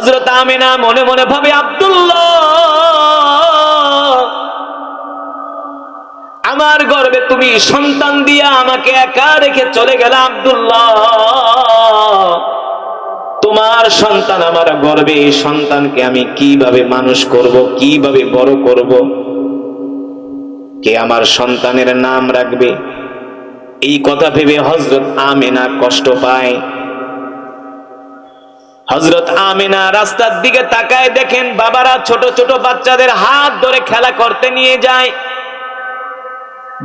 হযরত আমিনা মনে মনে ভাবে, আব্দুল্লাহ আমার গর্ভে তুমি সন্তান দিয়া আমাকে একা রেখে চলে গেলে, আব্দুল্লাহ তোমার সন্তান আমার গর্ভে, এই সন্তানকে আমি কিভাবে মানুষ করব, কিভাবে বড় করব, কে আমার সন্তানের নাম রাখবে? এই কথা ভেবে হযরত আমিনা কষ্ট পায়। হযরত আমিনা রাস্তার দিকে তাকায়, দেখেন বাবারা ছোট ছোট বাচ্চাদের হাত ধরে খেলা করতে নিয়ে যায়,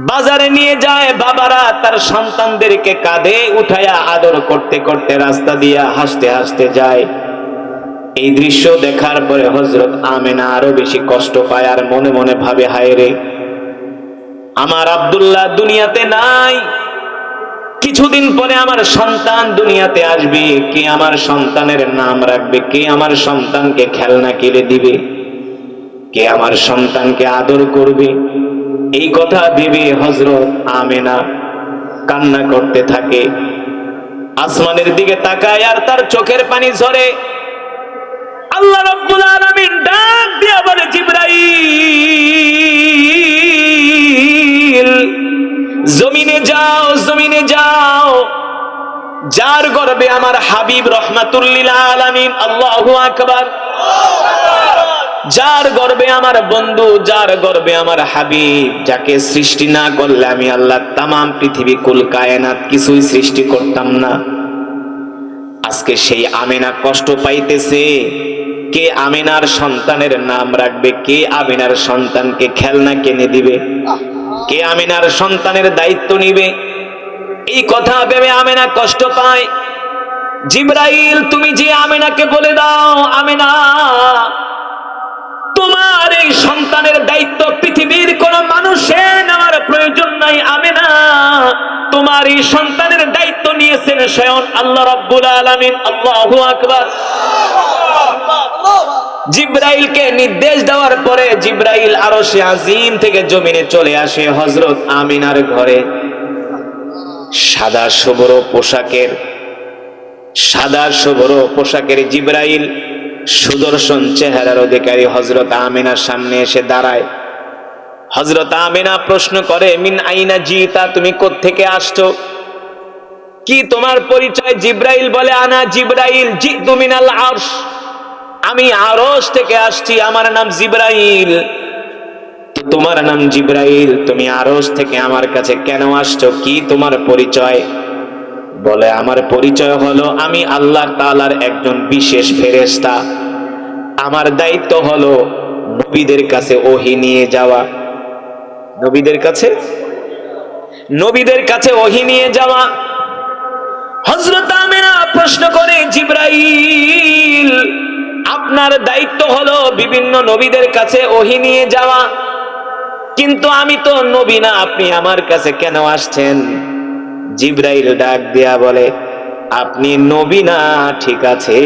বাজারে নিয়ে যায়, বাবারা তার সন্তানদেরকে কাঁধে উঠায়া আদর করতে করতে রাস্তা দিয়া হাসতে হাসতে যায়। এই দৃশ্য দেখার পরে হযরত আমিনা আরো বেশি কষ্ট পায়, আর মনে মনে ভাবে, হায় রে, আমার আব্দুল্লাহ দুনিয়াতে নাই, কিছুদিন পরে আমার সন্তান দুনিয়াতে আসবে, কে আমার সন্তানের নাম রাখবে, কে আমার সন্তানকে খেলনা কিনে দিবে, কে আমার সন্তানকে আদর করবে? এই কথা ভেবে হযরত আমিনা কান্না করতে থাকে, আসমানের দিকে তাকায় আর তার চোখের পানি ঝরে। আল্লাহ রাব্বুল আলামিন ডাক দিয়া বলে, জিবরাইল জমিনে যাও, জমিনে যাও, যার গর্ভে আমার হাবিব রহমাতুল লিল আলামিন, আল্লাহু আকবার, যার গর্ভে আমার বন্ধু, যার গর্ভে আমার হাবিব, যাকে সৃষ্টি না করলে আমি আল্লাহ তামাম পৃথিবী কুল কায়নাত কিছুই সৃষ্টি করতাম না, আজকে সেই আমিনা কষ্ট পাইতেছে, কে আমিনার সন্তানের নাম রাখবে, কে আমিনার সন্তানকে খেলনা কিনে দিবে, কে আমিনার সন্তানের দায়িত্ব নিবে? এই কথা ভেবে আমিনা কষ্ট পায়। জিবরাইল তুমি যে আমিনাকে বলে দাও, আমিনা তোমার এই সন্তানের দায়িত্ব পৃথিবীর কোন মানুষের নেওয়ার প্রয়োজন নাই, আমিনা তোমার এই সন্তানের দায়িত্ব নিয়েছেন স্বয়ং আল্লাহ রাব্বুল আলামিন, আল্লাহু আকবার। জিবরাইলকে নির্দেশ দেওয়ার পরে জিবরাইল আরশে আজিম থেকে জমিনে চলে আসে হযরত আমিনার ঘরে। সাদা শুভ্র পোশাকের জিবরাইল সুদর্শন চেহারার অধিকারী হযরত আমিনার সামনে এসে দাঁড়ায়। হযরত আমিনা প্রশ্ন করে, মিন আইনা জিতা, তুমি কোত্থেকে আসছো, কি তোমার পরিচয়? জিবরাইল বলে, আনা জিবরাইল জিতু মিনাল আরশ, আমি আরশ থেকে আসছি, আমার নাম জিবরাইল। তো তোমার নাম জিবরাইল, তুমি আরশ থেকে আমার কাছে কেন আসছো, কি তোমার পরিচয়? বলে, আমার পরিচয় হলো আমি আল্লাহ তাআলার একজন বিশেষ ফেরেশতা, আমার দায়িত্ব হলো নবীদের কাছে ওহী নিয়ে যাওয়া, নবীদের কাছে ওহী নিয়ে যাওয়া। হযরত আমিনা প্রশ্ন করে, জিবরাইল আপনার দায়িত্ব হলো বিভিন্ন নবীদের কাছে ওহী নিয়ে যাওয়া, কিন্তু আমি তো নবী না, আপনি আমার কাছে কেন আসছেন? জিবরাইল ডাক দেয়া বলে, আপনি নবী না ঠিক আছে,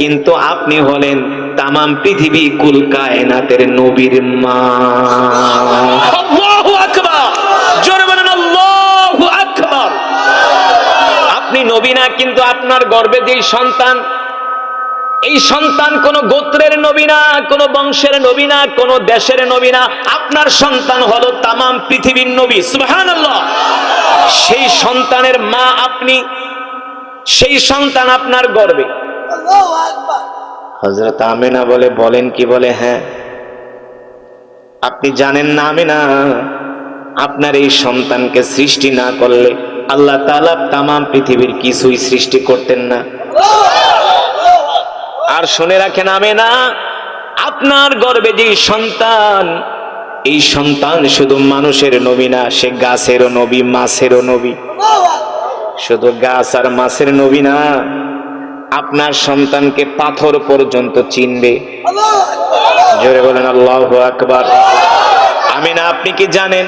কিন্তু আপনি হলেন তামাম পৃথিবী কুল কায়নাতের নবীর মা। আল্লাহু আকবার, জোরে বলেন আল্লাহু আকবার। আপনি নবী না, কিন্তু আপনার গর্ভে যে সন্তান, এই সন্তান কোন গোত্রের নবী না, কোন বংশের নবী না, কোন দেশের নবী না, আপনার সন্তান হলো তামাম পৃথিবীর নবী। সুবহানাল্লাহ। সেই সন্তানের মা আপনি, সেই সন্তান আপনার গর্ভে। আল্লাহু আকবার। হযরত আমিনা বলে, বলেন কি? বলে, হ্যাঁ। আপনি জানেন না আমিনা, আপনার এই সন্তানকে সৃষ্টি না করলে আল্লাহ তাআলা তামাম পৃথিবীর কিছুই সৃষ্টি করতেন না। আর শুনে রাখেন আমিনা, আপনার গর্ভে যে সন্তান, এই সন্তান শুধু মানুষের নবী না, সে গাছেরও নবী, মাছেরও নবী। শুধু গাছ আর মাছের নবী না, আপনার সন্তানকে পাথর পর্যন্ত চিনবে। জোরে বলেন আল্লাহু আকবার। আমিনা আপনি কি জানেন,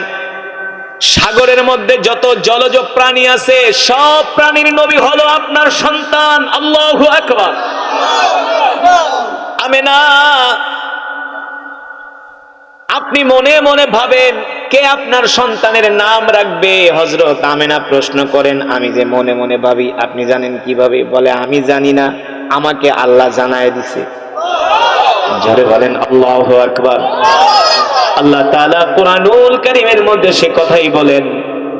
সাগরের মধ্যে যত জলজ প্রাণী আছে সব প্রাণীর নবী হলো আপনার সন্তান। আল্লাহু আকবার। আমিনা আপনি মনে মনে ভাবেন কে আপনার সন্তানের নাম রাখবে? হযরত আমিনা প্রশ্ন করেন, আমি যে মনে মনে ভাবি, আপনি জানেন কিভাবে? বলে, আমি জানি না, আমাকে আল্লাহ জানায় দিছে। জোরে বলেন আল্লাহু আকবার। আল্লাহ তাআলা কুরআনুল কারীমের মধ্যে সে কথাই বলেন,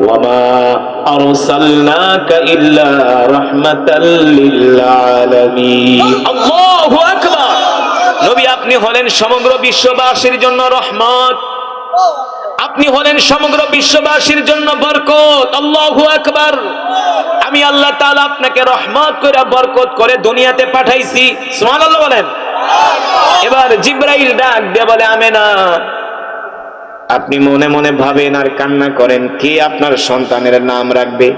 ওয়ামা আরসালনাকা ইল্লা রাহমাতাল লিল আলামিন। আল্লাহু আকবার। নবী আপনি হলেন সমগ্র বিশ্ববাসীর জন্য রহমত, আপনি হলেন সমগ্র বিশ্ববাসীর জন্য বরকত। আল্লাহু আকবার। আমি আল্লাহ তাআলা আপনাকে রহমত করে বরকত করে দুনিয়াতে পাঠাইছি। সুবহানাল্লাহ বলেন। এবার জিবরাইল ডাক দিয়ে বলে, আমেনা আপনি মনে মনে ভাবেন আর কান্না করেন কে আপনার সন্তানের নাম রাখবে।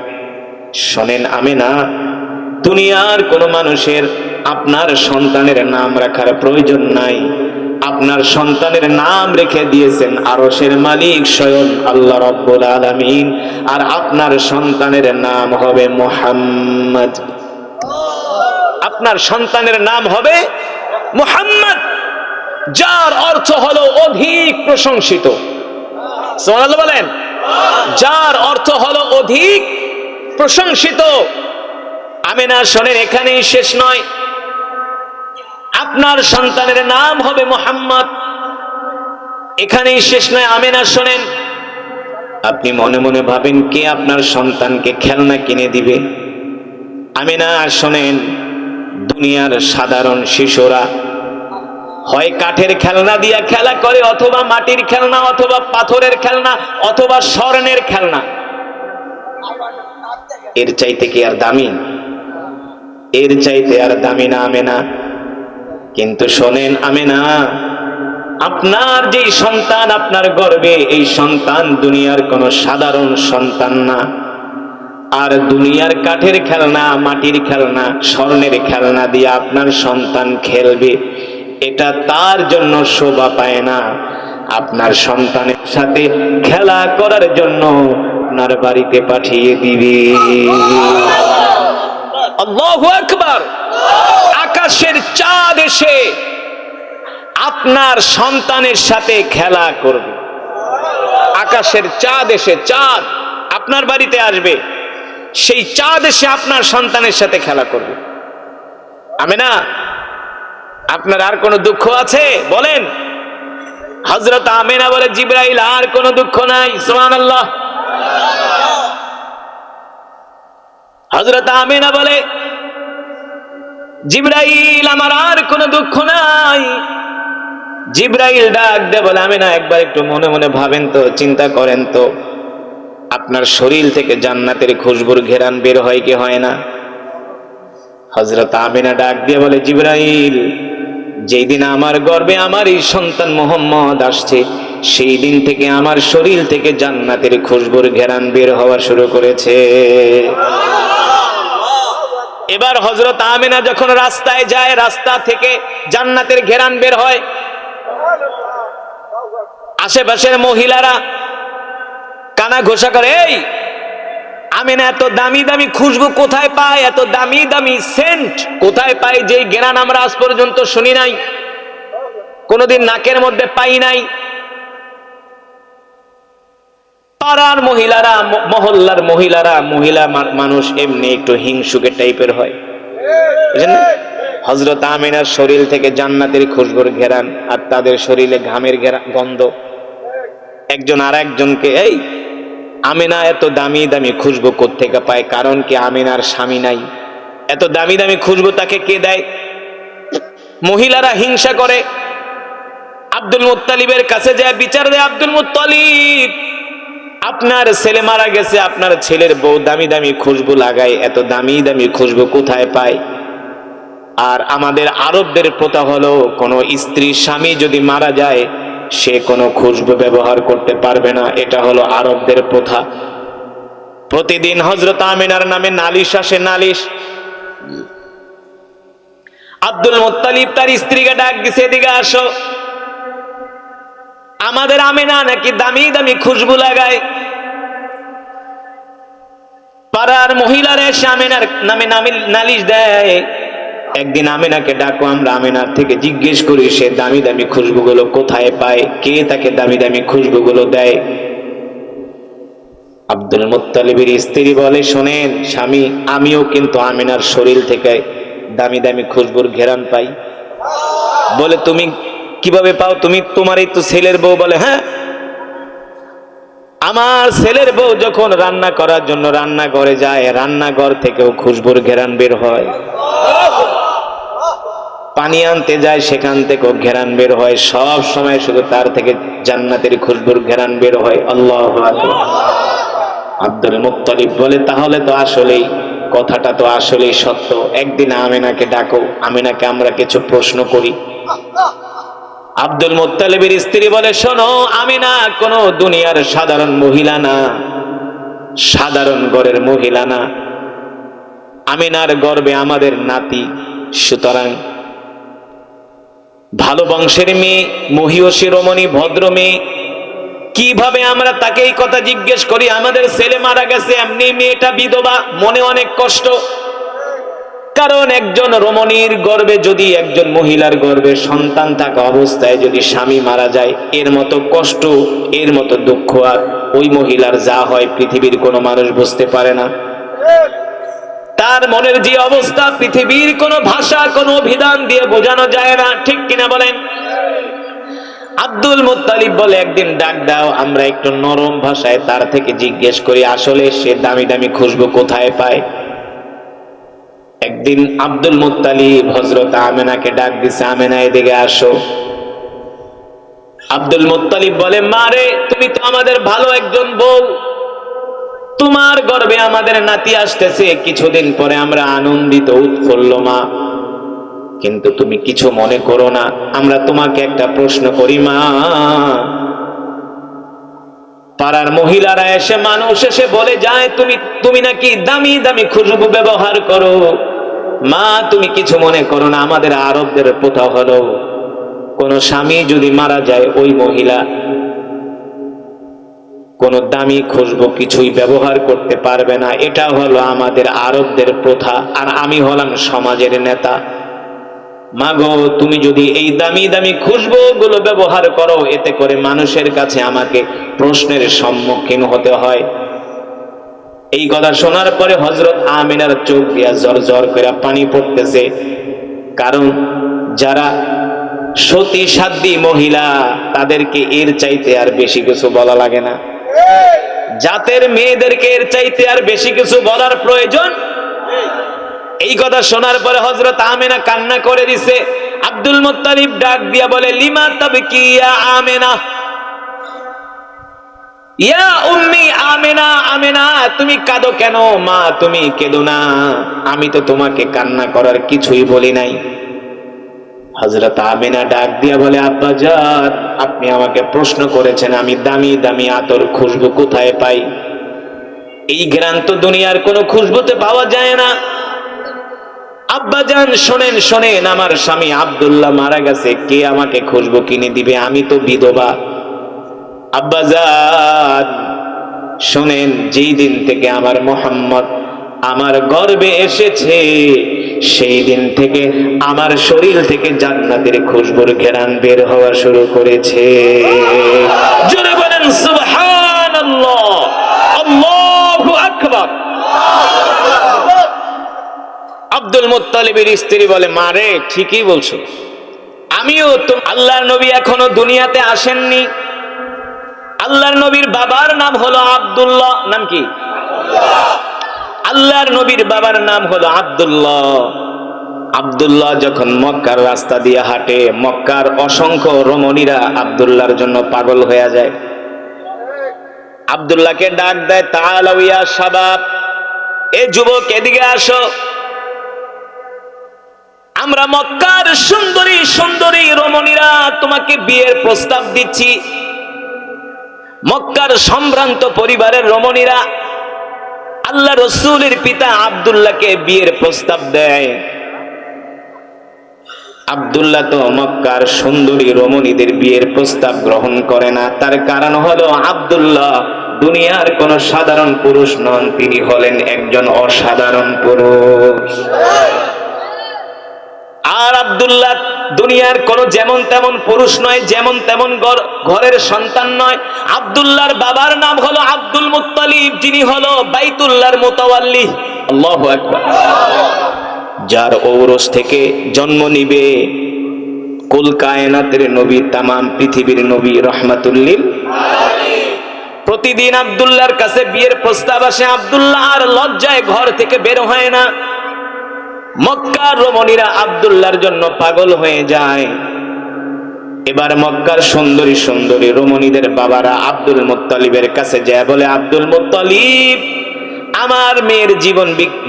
শোনেন আমেনা, দুনিয়ার কোন মানুষের আপনার সন্তানের নাম রাখার প্রয়োজন নাই। আপনার সন্তানের নাম রেখে দিয়েছেন আরশের মালিক স্বয়ং আল্লাহ রাব্বুল আলামিন। আর আপনার সন্তানের নাম হবে মুহাম্মদ। আপনার সন্তানের নাম হবে মুহাম্মদ, যার অর্থ হলো অধিক প্রশংসিত। সুবহানাল্লাহ বলেন। যার অর্থ হলো অধিক প্রশংসিত। আমেনা শোনেন, এখানেই শেষ নয়, আপনার সন্তানের নাম হবে মুহাম্মদ, এখানেই শেষ নয়। আমেনা শোনেন, আপনি মনে মনে ভাবেন কে আপনার সন্তানকে খেলনা কিনে দিবে। আমেনা শোনেন, দুনিয়ার সাধারণ শিশুরা হয় কাঠের খেলনা দিয়া খেলা করে, অথবা মাটির খেলনা, অথবা পাথরের খেলনা, অথবা স্বর্ণের খেলনা। এর চাইতে কি আর দামি? এর চাইতে আর দামি না আমেনা। কিন্তু শোনেন আমেনা, আপনার যে সন্তান আপনার গর্ভে, এই সন্তান দুনিয়ার কোন সাধারণ সন্তান না। আর দুনিয়ার কাঠের খেলনা, মাটির খেলনা, স্বর্ণের খেলনা দিয়ে আপনার সন্তান খেলবে, এটা তার জন্য শোভা পায় না। আপনার সন্তানের সাথে খেলা করার জন্য আপনার বাড়িতে পাঠিয়ে দিবে। আল্লাহু আকবার। আকাশের চাঁদ এসে আপনার সন্তানের সাথে খেলা করবে। আকাশের চাঁদ এসে, চাঁদ আপনার বাড়িতে আসবে, সেই চাঁদ এসে আপনার সন্তানের সাথে খেলা করবে। আমেনা, আপনার আর কোনো দুঃখ আছে বলেন? হযরত আমেনা বলে, জিবরাইল আর কোনো দুঃখ নাই। সুবহানাল্লাহ। হযরত আমেনা বলে, জিবরাইল আমার আর কোনো দুঃখ নাই। জিবরাইল ডাক দে বলে, আমেনা একবার একটু মনে মনে ভাবেন তো, চিন্তা করেন তো, আপনার শরীর থেকে জান্নাতের খুশবুর ঘেরান বের হয় কি হয় না? হযরত আমেনা ডাক দিয়ে বলে, জিবরাইল যেই দিন আমার গর্ভে আমার এই সন্তান মুহাম্মদ আসছে, সেই দিন থেকে আমার শরীর থেকে জান্নাতের খুশবুর ঘেরান বের হওয়া শুরু করেছে। এবার হযরত আমেনা যখন রাস্তায় যায়, রাস্তা থেকে জান্নাতের ঘেরান বের হয়। আশেপাশের মহিলারা কানা ঘোষা করে, এই আমেনা এত দামি দামি খুশবু কোথায় পায়, এত দামি দামি সেন্ট কোথায় পায়, যেই ঘ্রাণ আমরা আজ পর্যন্ত শুনি নাই, কোনোদিন নাকের মধ্যে পাই নাই। পাড়ার মহিলারা, মহল্লার মহিলারা, মহিলা মানুষ এমনি একটু হিংসুকে টাইপের হয়, বুঝলেন না? হযরত আমেনার শরীর থেকে জান্নাতের খুশবুর ঘেরান, আর তাদের শরীরে ঘামের গন্ধ। একজন আর একজনকে, এই আমেনা এত দামি দামি খুশবু কোত্থেকে পায়? কারণ কি আমেনার স্বামী নাই, এত দামি দামি খুশবু তাকে কে দেয়? মহিলারা হিংসা করে। আব্দুল মুত্তালিবের কাছে যায় বিচার দেয়, আব্দুল মুত্তালিব আপনার ছেলে মারা গেছে, আপনার ছেলের বউ দামি দামি খুশবু লাগায়, এত দামি দামি খুশবু কোথায় পায়? আর আমাদের আরবদের প্রথা হলো, কোন স্ত্রী স্বামী যদি মারা যায়, সে কোনো খুশবু ব্যবহার করতে পারবে না। এটা হলো আরবদের প্রথা। প্রতিদিন হযরত আমিনার নামে নালিশ আসে, নালিশ। আব্দুল মুত্তালিব তার স্ত্রীকে ডাক দিছে, এদিকে আসো, আমাদের আমিনা নাকি দামি দামি খুশবু লাগায়। পাড়ার মহিলারা এসে আমিনার নামে নালিশ দেয়। একদিন আমিনাকে ডাকো, আমরা আমিনার থেকে জিজ্ঞেস করি সে দামি দামি খুশবুগুলো কোথায় পায়, কে তাকে দামি দামি খুশবুগুলো দেয়। আব্দুল মুত্তালিবের স্ত্রী বলে, শোনেন স্বামী, আমিও কিন্তু আমিনার শরীর থেকে দামি দামি খুশবুর ঘেরান পাই। বলে তুমি কিভাবে পাও? তুমি তোমারই তো ছেলের বউ। বলে হ্যাঁ, আমার ছেলের বউ যখন রান্না করার জন্য রান্নাঘরে যায়, রান্নাঘর থেকেও খুশবুর ঘেরান বের হয়। পানি আনতে যায়, সেখান থেকেও ঘেরান বের হয়। সব সময় শুধু তার থেকে জান্নাতের খুশবুর ঘেরান বের হয়। আল্লাহু আকবার। আব্দুল মুত্তালিব বলে তাহলে তো আসলেই কথাটা তো আসলেই সত্য। একদিন আমিনাকে ডাকো, আমিনাকে আমরা কিছু প্রশ্ন করি। আব্দুল মুত্তালিবের স্ত্রী বলে শোনো, আমিনা কোনো দুনিয়ার সাধারণ মহিলা না, সাধারণ ঘরের মহিলা না। আমিনার গর্ভে আমাদের নাতি, সুতরাং ভালো বংশের মেয়ে, মহিয়সী রমণী, ভদ্র মেয়ে। কিভাবে আমরা তাকে এই কথা জিজ্ঞেস করি? আমাদের ছেলে মারা গেছে, এমনি মেয়েটা বিধবা, মনে অনেক কষ্ট। কারণ একজন রমণীর গর্ভে যদি, একজন মহিলার গর্ভে সন্তান থাকা অবস্থায় যদি স্বামী মারা যায়, এর মতো কষ্ট, এর মতো দুঃখ আর ওই মহিলার যা হয় পৃথিবীর কোনো মানুষ বুঝতে পারে না। তার মনের যে অবস্থা পৃথিবীর কোনো ভাষা, কোনো অভিধান দিয়ে বোঝানো যায় না। ঠিক কিনা বলেন? আব্দুল মুত্তালিব বলে একদিন ডাক দাও, আমরা একটু নরম ভাষায় তার থেকে জিজ্ঞেস করি আসলে সে দামি দামি খুশবু কোথায় পায়। একদিন আব্দুল মুত্তালিব হযরত আমিনাকে ডাক দিছে, আমিনা এদিকে আসো। আব্দুল মুত্তালিব বলে মা রে, তুমি তো আমাদের ভালো একজন বউ, তোমার গর্ভে আমাদের নাতি আসতেছে, কিছুদিন পরে আমরা আনন্দিত উৎফুল্ল মা। কিন্তু তুমি কিছু মনে করো না, আমরা তোমাকে একটা প্রশ্ন করি মা। পাড়ার মহিলারা এসে, মানুষ এসে বলে যায় তুমি নাকি দামি দামি খুশবু ব্যবহার করো। মা তুমি কিছু মনে করো না, আমাদের আরবদের প্রথা হলো কোন স্বামী যদি মারা যায়, ওই মহিলা কোন দামি খুশবু কিছুই ব্যবহার করতে পারবে না। এটা হলো আমাদের আরবদের প্রথা, আর আমি হলাম সমাজের নেতা। মাগো তুমি যদি এই দামি দামি খুশবু গুলো ব্যবহার করো, এতে করে মানুষের কাছে আমাকে প্রশ্নের সম্মুখীন হতে হয়। এই কথা শোনার পরে হযরত আমিনার চোখ দিয়া ঝরঝর করে পানি পড়তেছে। কারণ যারা সতী সাধ্বী মহিলা, তাদেরকে এর চাইতে আর বেশি কিছু বলা লাগে না। জাতের মেয়েদেরকে এর চাইতে আর বেশি কিছু বলার প্রয়োজন। এই কথা শোনার পরে হযরত আমিনা কান্না করে দিছে। আব্দুল মুত্তালিব ডাক দিয়া বলে লিমা তাবকি ইয়া আমিনা, ইয়া উম্মি আমিনা, আমিনা তুমি কাঁদো কেন? মা তুমি কেঁদো না, আমি তো তোমাকে কান্না করার কিছুই বলি নাই। হযরত আমিনা ডাক দিয়া বলে আব্বাজান, আপনি আমাকে প্রশ্ন করেছেন আমি দামি দামি আতর খুশবু কোথায় পাই। এই ঘ্রাণ তো দুনিয়ার কোনো খুশবুতে পাওয়া যায় না। আব্বাজান শোনেন শোনেন, আমার স্বামী আব্দুল্লাহ মারা গেছে, কে আমাকে খুশবু কিনে দিবে? আমি তো বিধবা। আব্বাজান শোনেন, যেই দিন থেকে আমার মুহাম্মদ আমার গর্ভে এসেছে, সেই দিন থেকে আমার শরীর থেকে জান্নাতের খুশবুর ঘ্রাণ বের হওয়া শুরু করেছে। জোরে বলেন সুবহানাল্লাহ, আল্লাহু আকবার। আব্দুল মুত্তালিবের স্ত্রী বলে মা রে, ঠিকই বলছো, আমিও তো। আল্লাহর নবী এখনো দুনিয়াতে আসেননি। আল্লাহর নবীর বাবার নাম হলো আব্দুল্লাহ। নাম কি? আল্লাহর নবীর বাবার নাম হলো আব্দুল্লাহ। আব্দুল্লাহ যখন মক্কার রাস্তা দিয়ে হাঁটে, মক্কার অসংখ্য রমণীরা আব্দুল্লাহর জন্য পাগল হয়ে যায়। আব্দুল্লাহকে ডাক দেয়, তাআলাউ ইয়া শাবাব, এ যুবক এদিকে আসো, আমরা মক্কার সুন্দরী সুন্দরী রমণীরা তোমাকে বিয়ের প্রস্তাব দিচ্ছি। মক্কার সম্ভ্রান্ত পরিবারের রমণীরা আল্লাহ রাসূলের পিতা আব্দুল্লাহকে বিয়ের প্রস্তাব দেয়। আব্দুল্লাহ তো মক্কার সুন্দরী রমণীদের বিয়ের প্রস্তাব গ্রহণ করে না। তার কারণ হলো আব্দুল্লাহ দুনিয়ার কোন সাধারণ পুরুষ নন, তিনি হলেন একজন অসাধারণ পুরুষ। আর আব্দুল্লাহ দুনিয়ার কোন যেমন তেমন পুরুষ নয়, যেমন তেমন ঘরের সন্তান নয়। আব্দুল্লাহর বাবার নাম হলো আব্দুল মুত্তালিব, যিনি হলো বাইতুল্লাহর মুতাওয়াল্লি। আল্লাহু আকবার। যার ঔরস থেকে জন্ম নিবে কুল কায়নাতের নবী, তামাম পৃথিবীর নবী, রাহমাতুল লিল আলামিন। প্রতিদিন আব্দুল্লাহর কাছে বিয়ের প্রস্তাব আসে, আব্দুল্লাহ আর লজ্জায় ঘর থেকে বের হয় না। মক্কার রমণীরা আব্দুল্লাহর জন্য পাগল হয়ে যায়। এবার মক্কার সুন্দরী সুন্দরী রমণীদের বাবারা আব্দুল মুত্তালিবের কাছে যায়, বলে আব্দুল মুত্তালিব, আমার মেয়ের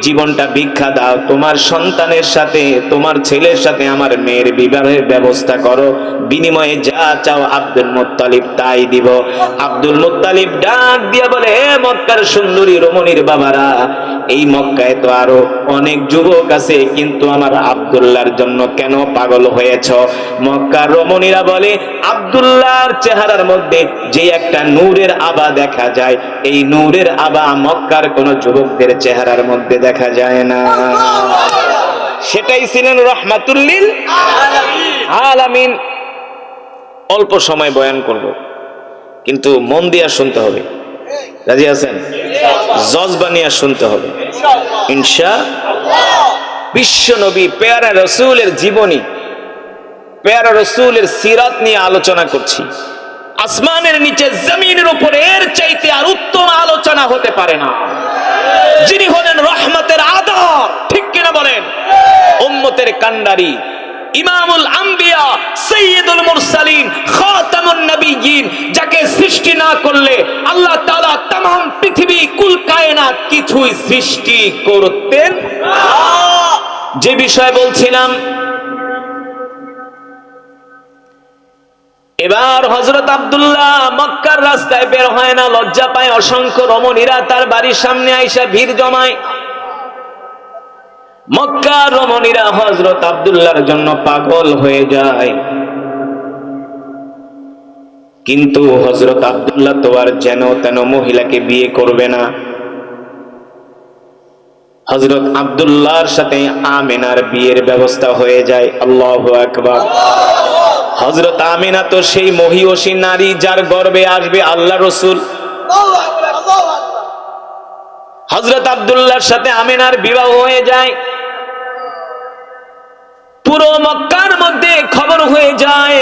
জীবনটা ভিক্ষা দাও, তোমার সন্তানের সাথে, তোমার ছেলের সাথে আমার মেয়ের বিবাহের ব্যবস্থা করো, বিনিময়ে যা চাও আব্দুল মুত্তালিব তাই দিব। আব্দুল মুত্তালিব ডাক দিয়া বলে, হে মক্কার সুন্দরী রমণীর বাবারা, এই মক্কায় তো আরো অনেক যুবক আছে, কিন্তু আমার আব্দুল্লাহর জন্য কেন পাগল হয়েছ? মক্কার রমণীরা বলে, আব্দুল্লাহর চেহারার মধ্যে যে একটা নূরের আভা দেখা যায়, এই নূরের আভা মক্কার কোন যুবকদের চেহারার মধ্যে দেখা যায় না। সেটাই ছিলেন রাহমাতুল লিল আলামিন। অল্প সময় বয়ান করব, কিন্তু মন দিয়ে শুনতে হবে। রাজি আছেন? জজবা নিয়ে শুনতে হবে ইনশাআল্লাহ। বিশ্ব নবী পেয়ারা রসুলের জীবনী, পেয়ারা রসুলের সিরাত নিয়ে আলোচনা করছি। আসমানের নিচে জমিনের উপরে এর চাইতে আর উত্তম আলোচনা হতে পারে না। যিনি হলেন রহমতের আদর, ঠিক কিনা বলেন? উম্মতের কান্ডারি, ইমামুল আম্বিয়া, সাইয়্যিদুল মুরসালিন, খাতামুন নবিয়্যিন, যাকে সৃষ্টি না করলে আল্লাহ তাআলা तमाम পৃথিবী কুল কায়নাত কিছুই সৃষ্টি করতেন না। যে বিষয় বলছিলাম, এবার হযরত আব্দুল্লাহ মক্কার রাস্তায় বের হয় না, লজ্জা পায়। অসংখ্য রমণীরা তার বাড়ির সামনে আইসা ভিড় জমায়। মক্কার রমণীরা হযরত আব্দুল্লাহর জন্য পাগল হয়ে যায়, কিন্তু হযরত আব্দুল্লাহ তো আর যেন তেন মহিলাকে বিয়ে করবে না। হযরত আব্দুল্লাহর সাথে আমিনার বিয়ের ব্যবস্থা হয়ে যায়। আল্লাহু আকবার। হযরত আমিনা তো সেই মহিয়সী নারী, যার গর্ভে আসবে আল্লাহ রাসূল। হযরত আব্দুল্লাহর সাথে আমিনার বিবাহ হয়ে যায়। পুরো মক্কার মধ্যে খবর হয়ে যায়,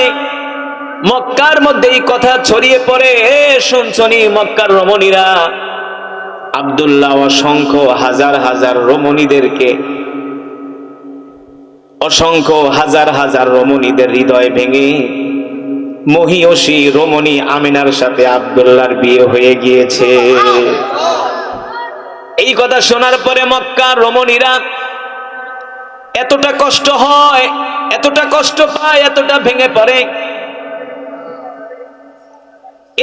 মক্কার মধ্যে এই কথা ছড়িয়ে পড়ে, হে শুনছনি মক্কার রমণীরা, আব্দুল্লাহ অসংখ্য হাজার হাজার রমণীদেরকে, অসংখ্য হাজার হাজার রমণীদের হৃদয় ভেঙে মহিয়সী রমণী আমিনার সাথে আব্দুল্লাহর বিয়ে হয়ে গিয়েছে। এই কথা শোনার পরে মক্কার রমণীরা এতটা কষ্ট হয়, এতটা কষ্ট পায়, এতটা ভেঙে পড়ে।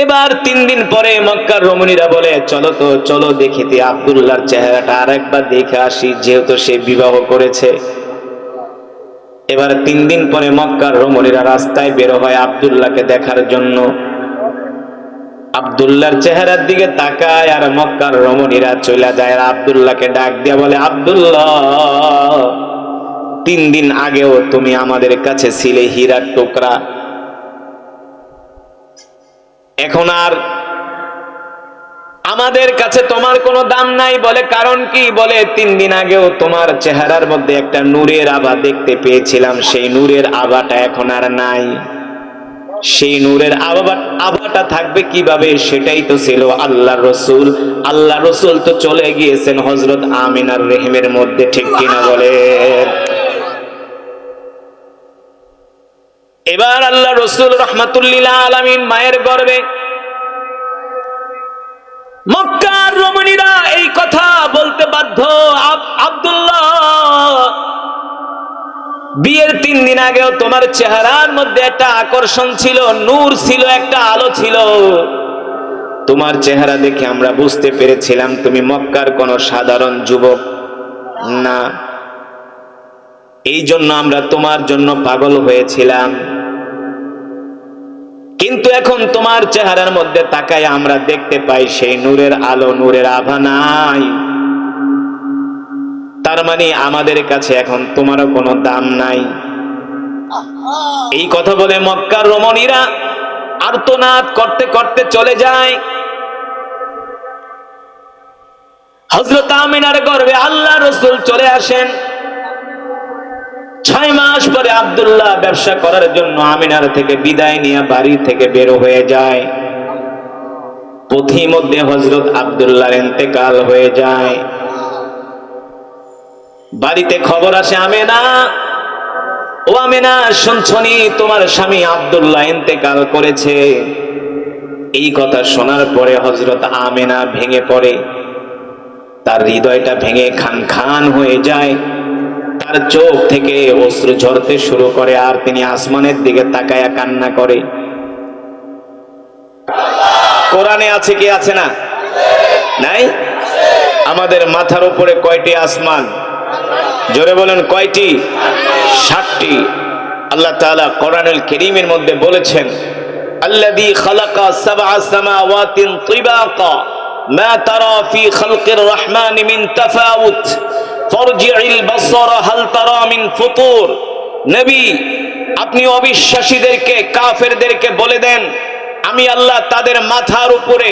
এবার 3 দিন পরে মক্কার রমণীরা বলে, চলো তো, চলো দেখিতে আব্দুল্লাহর চেহারাটা আরেকবার দেখে আসি, যেহেতু সে বিবাহ করেছে। এবার 3 দিন পরে মক্কার রমণীরা রাস্তায় বের হয় আব্দুল্লাহকে দেখার জন্য। আব্দুল্লাহর চেহারার দিকে তাকায় আর মক্কার রমণীরা চলে যায়। আর আব্দুল্লাহকে ডাক দিয়া বলে, আব্দুল্লাহ, 3 দিন আগেও তুমি আমাদের কাছে ছিলে হীরার টুকরা, এখন আর আমাদের কাছে তোমার কোনো দাম নাই। বলে, কারণ কি? বলে, 3 দিন আগেও তোমার চেহারার মধ্যে একটা নূরের আভা দেখতে পেয়েছিলাম, সেই নূরের আভাটা এখন আর নাই। সেই নূরের আভাটা থাকবে কিভাবে? সেটাই তো ছিল আল্লাহর রাসূল। আল্লাহ রাসূল তো চলে গিয়েছেন হযরত আমিনার রেহেমের মধ্যে, ঠিক কিনা বলে? এবার আল্লাহ রাসূল রাহমাতুল লিল আলামিন মায়ের গর্ভে। মক্কার রমণীরা এই কথা বলতে বাধ্য, আব্দুল্লাহ, বিয়ের 3 দিন আগেও তোমার চেহারার মধ্যে একটা আকর্ষণ ছিল, নূর ছিল, একটা আলো ছিল। তোমার চেহারা দেখে আমরা বুঝতে পেরেছিলাম তুমি মক্কার কোন সাধারণ যুবক না, এই জন্য আমরা তোমার জন্য পাগল হয়েছিলাম। কিন্তু এখন তোমার চেহারার মধ্যে তাকায় আমরা দেখতে পাই সেই নূরের আলো, নূরের আভা নাই। তার মানে আমাদের কাছে এখন তোমারও কোনো দাম নাই। এই কথা বলে মক্কার রমণীরা আর্তনাদ করতে করতে চলে যায়। হযরত আমিনার গর্ভে আল্লাহ রাসূল চলে আসেন। 6 মাস পরে আব্দুল্লাহ ব্যবসা করার জন্য আমিনার থেকে বিদায় নিয়ে বাড়ি থেকে বের হয়ে যায়। পথিমধ্যে হযরত আব্দুল্লাহর ইন্তেকাল হয়ে যায়। বাড়িতে খবর আসে, আমিনা, ও আমিনা, শুনছনি তোমার স্বামী আব্দুল্লাহ ইন্তেকাল করেছে। এই কথা শোনার পরে হযরত আমিনা ভেঙে পড়ে, তার হৃদয়টা ভেঙে খান খান হয়ে যায়, তার চোখ থেকে অশ্রু ঝরতে শুরু করে, আর তিনি আসমানের দিকে তাকায়া কান্না করে। কোরআনে আছে কি আছে না? নাই? আমাদের মাথার উপরে কয়টি আসমান? জোরে বলেন কয়টি? 7টি। আল্লাহ তাআলা কোরআনুল কারীমের মধ্যে বলেছেন, আল্লাযী খালাকা সাবআ সামাওয়াতিন তিবাকা মা তারা ফি খালকির রহমানি মিন তাফাউত ফারজি'ল বাসরা হাল তারা মিন ফুতুর। নবী, আপনি অবিশ্বাসীদেরকে, কাফেরদেরকে বলে দেন, আমি আল্লাহ তাদের মাথার উপরে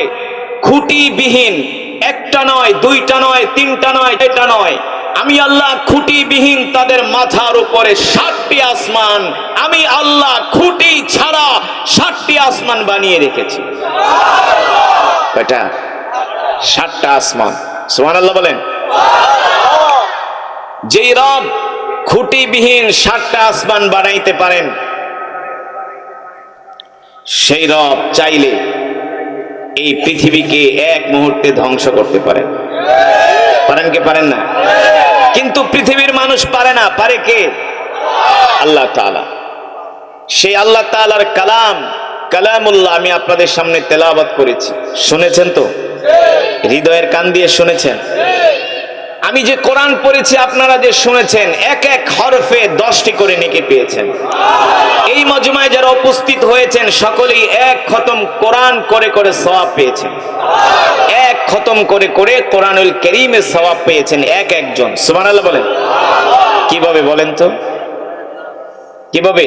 খুঁটিবিহীন, একটা নয়, দুইটা নয়, তিনটা নয়, এটা নয়, আমি আল্লাহ খুঁটিবিহীন তাদের মাথার উপরে 7টি আসমান, আমি আল্লাহ খুঁটি ছাড়া 7টি আসমান বানিয়ে রেখেছি। কয়টা? 7টা আসমান। সুবহানাল্লাহ বলেন। যেই রব খুঁটিবিহীন 7টা আসমান বানাইতে পারেন, সেই রব চাইলে এই পৃথিবীকে এক মুহূর্তে ধ্বংস করতে পারেন। পারেন কি পারেন না? কিন্তু পৃথিবীর মানুষ পারে না। পারে কে? আল্লাহ তাআলা। সেই আল্লাহ তাআলার কালাম, কালামুল্লাহ আমি আপনাদের সামনে তেলাওয়াত করেছি, শুনেছেন তো? হৃদয়ের কান দিয়ে শুনেছেন? আমি যে কোরআন পড়েছি আপনারা যে শুনেছেন, এক এক হরফে 10টি করে নেকি পেয়েছেন। এই মজমায় যারা উপস্থিত হয়েছেন সকলেই এক খতম কোরআন করে করে সওয়াব পেয়েছেন। এক খতম করে করে কোরআনুল কারীমের সওয়াব পেয়েছেন এক একজন। সুবহানাল্লাহ বলেন। কিভাবে বলেন তো? কিভাবে?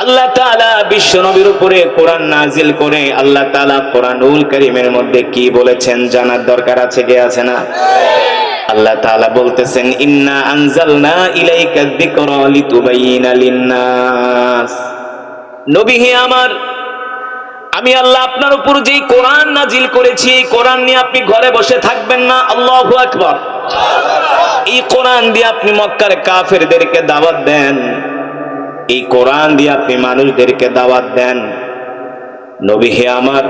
আল্লাহ তাআলা বিশ্ব নবীর উপরে কোরআন নাজিল করে আল্লাহ তাআলা কোরআনুল কারীমের মধ্যে কি বলেছেন জানার দরকার আছে কি আছে না? আল্লাহ তাআলা বলতেছেন, ইন্না আনজালনা ইলাইকা যিকরা লিতুবাইয়িনা লিন-নাস। নবী হে আমার, আমি আল্লাহ আপনার উপর যেই কোরআন নাজিল করেছি, এই কোরআন নিয়ে আপনি ঘরে বসে থাকবেন না। আল্লাহু আকবার। এই কোরআন দিয়ে আপনি মক্কার কাফেরদেরকে দাওয়াত দেন, এই কোরআন দিয়ে আপনি মানুষদেরকে দাওয়াত দেন। নবী হে আমার,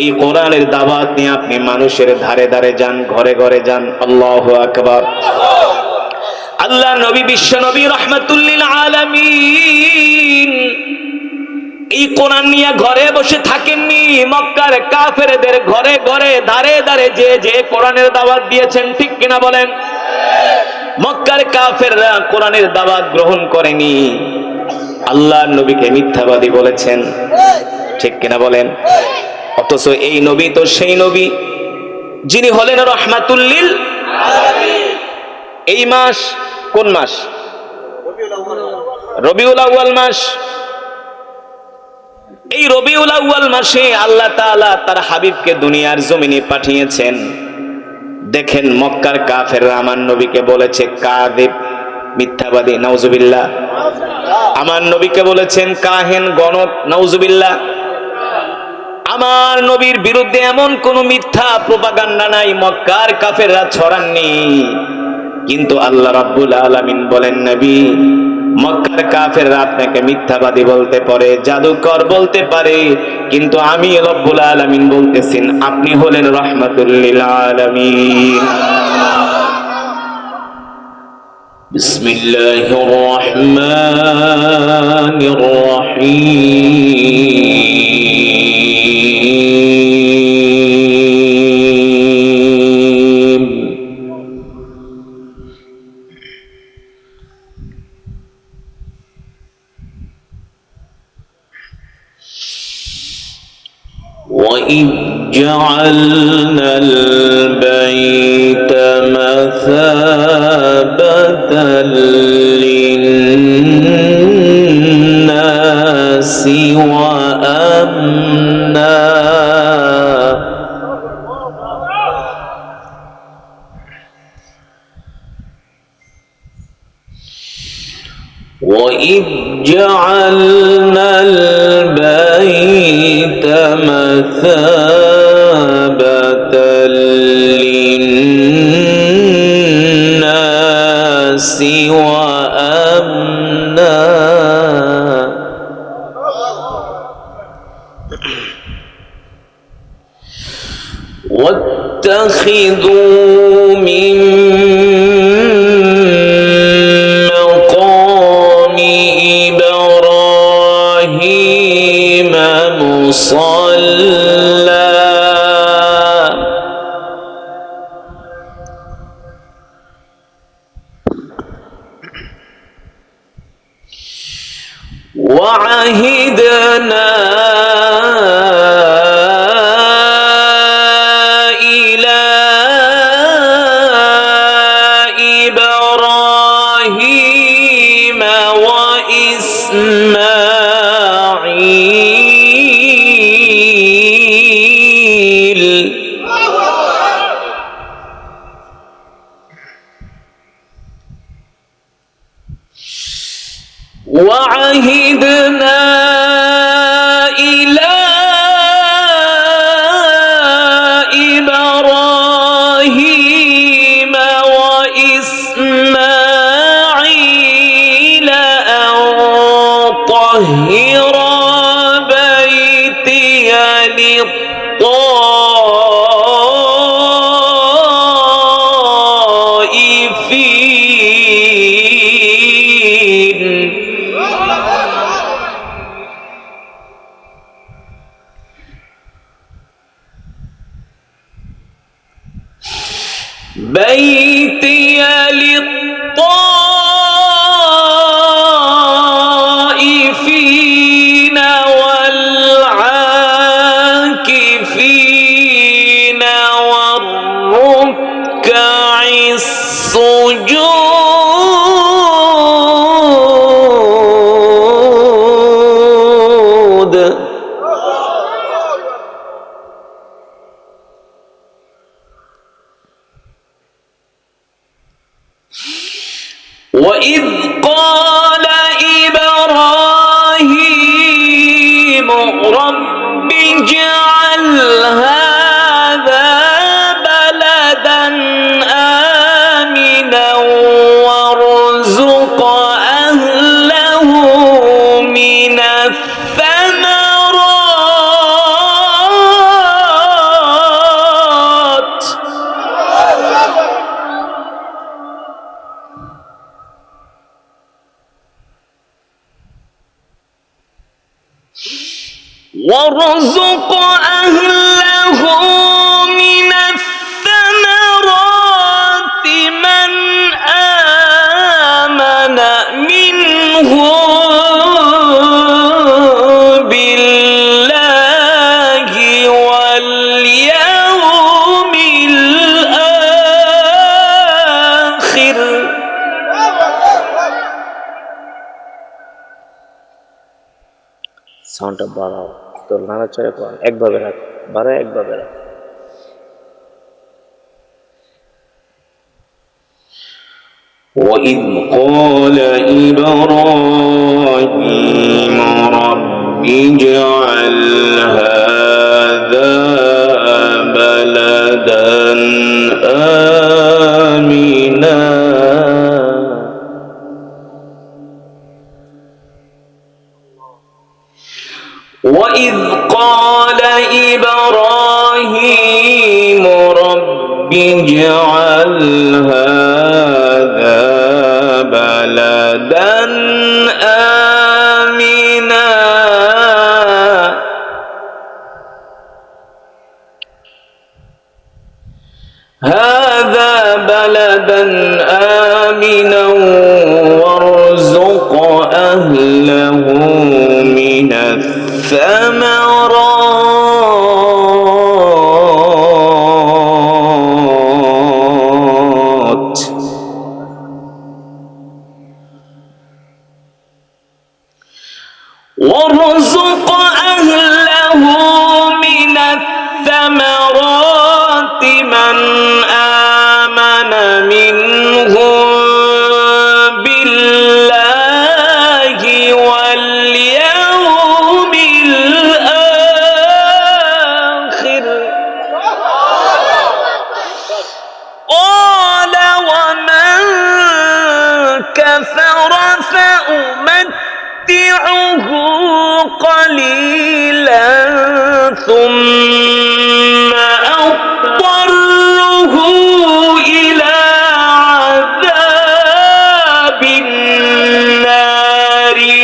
এই কোরআনের দাওয়াত নিয়ে আপনি মানুষের ধারে ধারে যান, ঘরে ঘরে যান। আল্লাহু আকবার। আল্লাহ নবী, বিশ্ব নবী রাহমাতুল লিল আলামিন, এই কোরআন নিয়ে ঘরে বসে থাকেননি, মক্কার কাফেরদের ঘরে ঘরে ধারে ধারে যে যে কোরআনের দাওয়াত দিয়েছেন। ঠিক কিনা বলেন? মক্কার কাফেররা কোরআনের দাওয়াত গ্রহণ করেনি, আল্লাহ নবীকে মিথ্যাবাদী বলেছেন। ঠিক কিনা বলেন? অথচ এই নবী তো সেই নবী যিনি হলেন রাহমাতুল লিল আলামিন। এই মাস কোন মাস? রবিউল আউয়াল মাস। এই রবিউল আউয়াল মাসে আল্লাহ তাআলা তার হাবিবকে দুনিয়ার জমিনে পাঠিয়েছেন। দেখেন মক্কার কাফেররা আমার নবীকে বলেছে কাযিব, মিথ্যাবাদী, নাউজুবিল্লাহ। আমার নবীকে বলেছেন কাহেন, গণক, নাউজুবিল্লাহ। আমার নবীর বিরুদ্ধে এমন কোন মিথ্যা প্রপাগান্ডা নাই মক্কার কাফেররা ছড়াননি। কিন্তু আল্লাহ রাব্বুল আলামিন বলেন, নবী, মক্কার কাফেররা আপনাকে মিথ্যাবাদী বলতে পারে, জাদুকর বলতে পারে, কিন্তু আমি রব্বুল আলামিন বলতেছেন আপনি হলেন রাহমাতুল লিল আলামিন। বিসমিল্লাহির রহমানির রহিম। وَإِذْ جَعَلْنَا الْبَيْتَ مَثَابَةً لِلنَّاسِ وَأَمْنًا جعلنا البيت مثابة للناس وأمنا واتخذوا من مقام إبراهيم مصلى وعهدنا إلى إبراهيم وإسماعيل وعهدنا إلى إبراهيم وإسماعيل أن طهر بيتي للطائفين بيتي للطائفين والعاكفين والركع السجود وإذ قال إبراهيم رب اجعل هذا بلدا آمنا وارزق أهله من الثمرات وارزق أهله من الثمرات من آمن منهم بالله واليوم الآخر সাউন্ডটা বাড়াও তো নাড়াচাড়া করো একভাবে রাখ বাড়ায় একভাবে রাখ وإذ قال إبراهيم رب اجعل هذا بلدا آمنا وإذ قال إبراهيم رب اجعل هذا بلدا آمنا هذا بلدا آمنا وارزق أهله من الثمرات وارزق أهله من الثمرات من آمن منهم بالله قليلا ثم أضطره إلى عذاب النار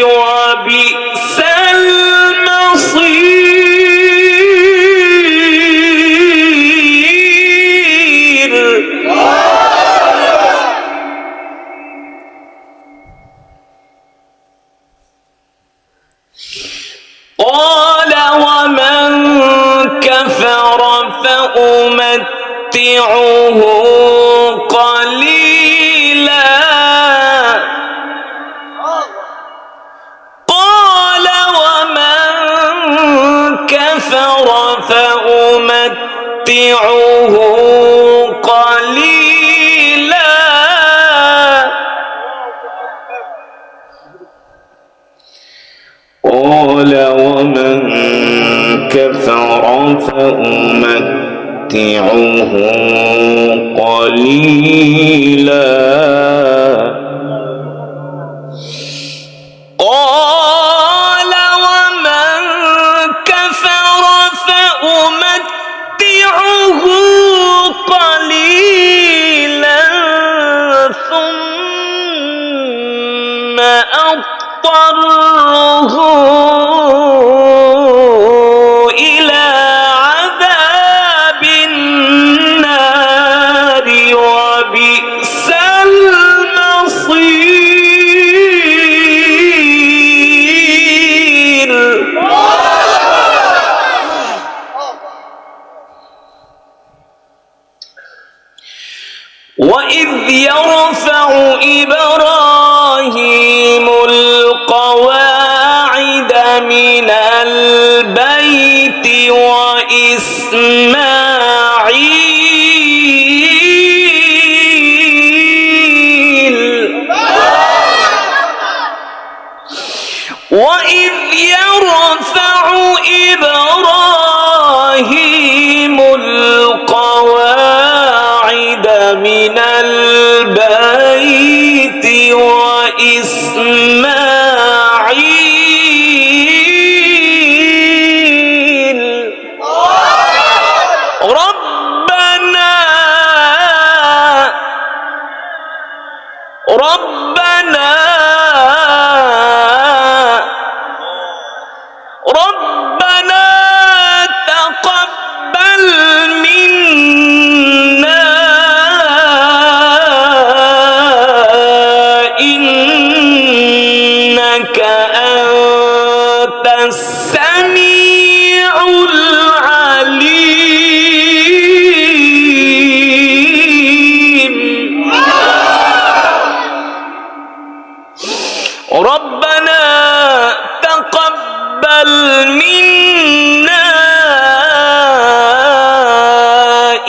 وبئس المصير. قال ومن كفر فأمتعه قليلا قال ومن كفر فأمتعه قليلا قال ومن كفر فأمتعه قليلا قال ومن كفر فأمتعه قليلا ثم أضطره إلى عذاب النار وبئس المصير. وإذ يرفع إبراهيم القواعد من البيت وإذ يرفع إبراهيم القواعد من البيت وإسماعيل ربنا تقبل منا إنك أنت السميع العليم. ربنا تقبل منا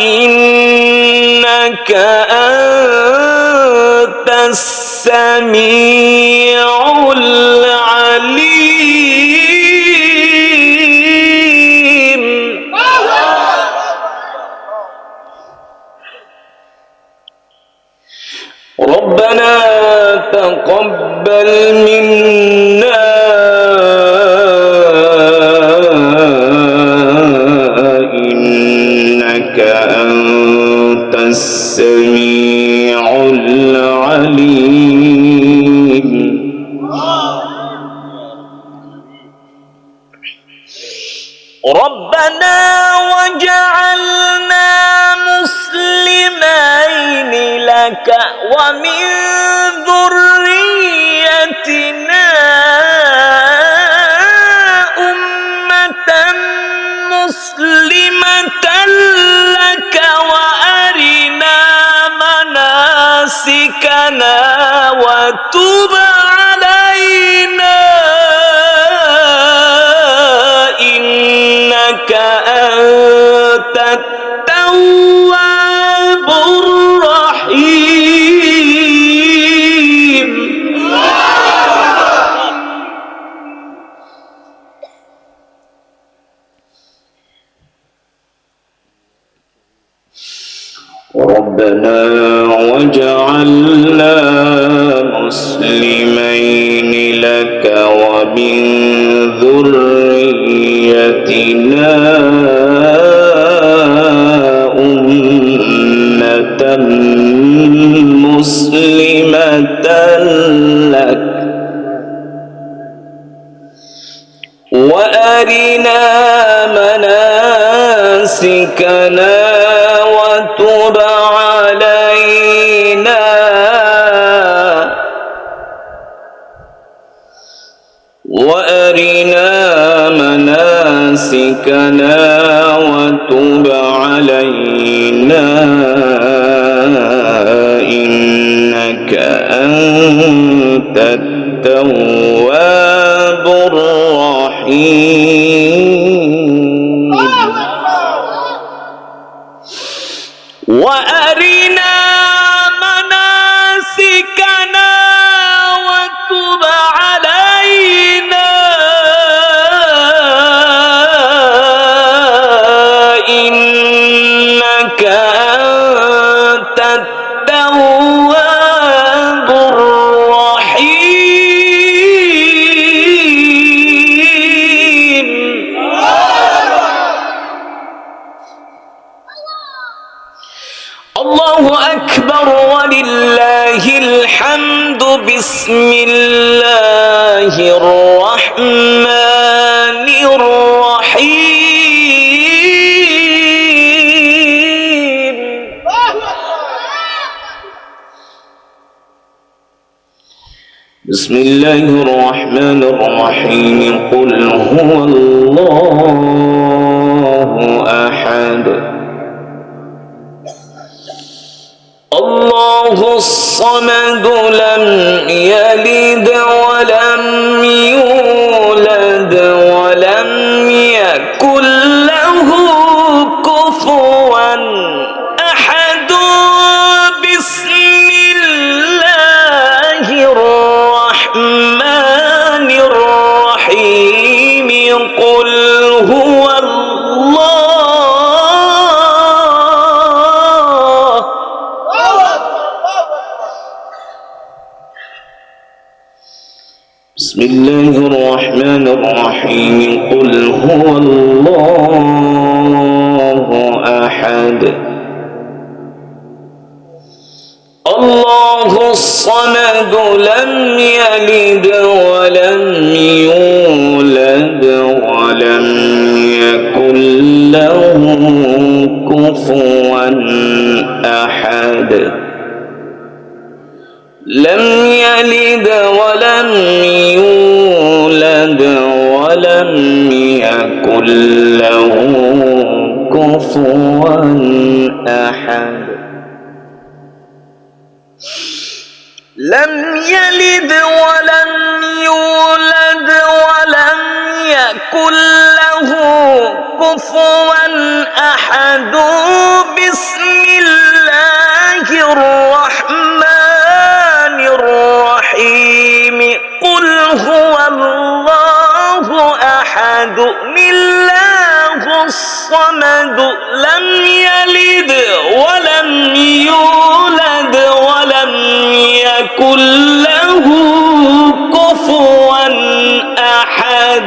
إنك أنت السميع العليم. ربنا تقبل منا إنك أنت السميع العليم. ربنا وجعلنا مسلمين لك ومن ذريتنا أمة مسلمة لك وأرنا مناسكنا وتب علينا إنك أنت التواب الرحيم. ربنا وجعلنا مسلمين لك ومن ذريتنا أمة مسلمة لك وأرنا مناسكنا وتب علينا وأرنا مناسكنا وتب علينا إنك أنت التواب الرحيم وأرنا مناسكنا وتب علينا إنك أنت التواب الرحيم الله أكبر ولله الحمد بسم الله الرحمن الرحيم بسم الله الرحمن الرحيم قل هو الله أحد الله الصمد لم يلد ولم يولد ولم يكن له كفوا أحد بسم الله الرحمن الرحيم قل هو بسم الله الرحمن الرحيم قل هو الله أحد الله الصمد لم يلد ولم يولد ولم يكن له كفوا أحد لم يلد ولم يولد ولم يكن له كفوا أحد لم يلد ولم يولد ولم يكن له كفوا أحد بسم الله الرحمن الرحيم قل هو الله أحد الله الصمد لم يلد ولم يولد ولم يكن له كفوا أحد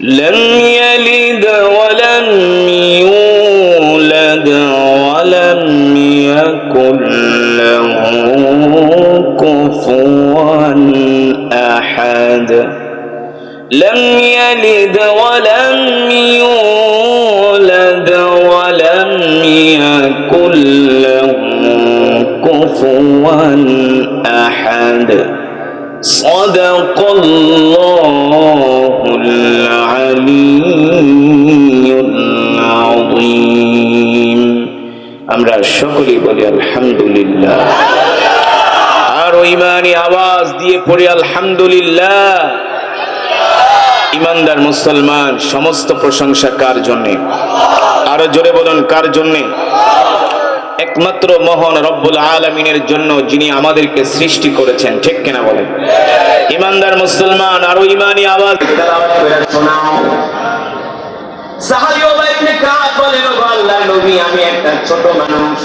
لم يلد ولم يولد ولم يكن له كفوا أحد لم يلد ولم يولد ولم يكن له كفوا أحد صدق الله العلي العظيم আমরা সকলেই বলি আলহামদুলিল্লাহ আর ঈমানি আওয়াজ দিয়ে পড়ি আলহামদুলিল্লাহ ইমানদার মুসলমান সমস্ত প্রশংসা কার জন্য আরো জোরে বলুন কার জন্য একমাত্র মহান রব্বুল আলামিনের জন্য যিনি আমাদেরকে সৃষ্টি করেছেন ঠিক কিনা বলেন ইমানদার মুসলমান আরো ঈমানি আওয়াজ তেলাওয়াত করে শোনাও সাহাবী ওবাইদ ইবনে কাব বলেন ও আল্লাহর নবী আমি একটা ছোট মানুষ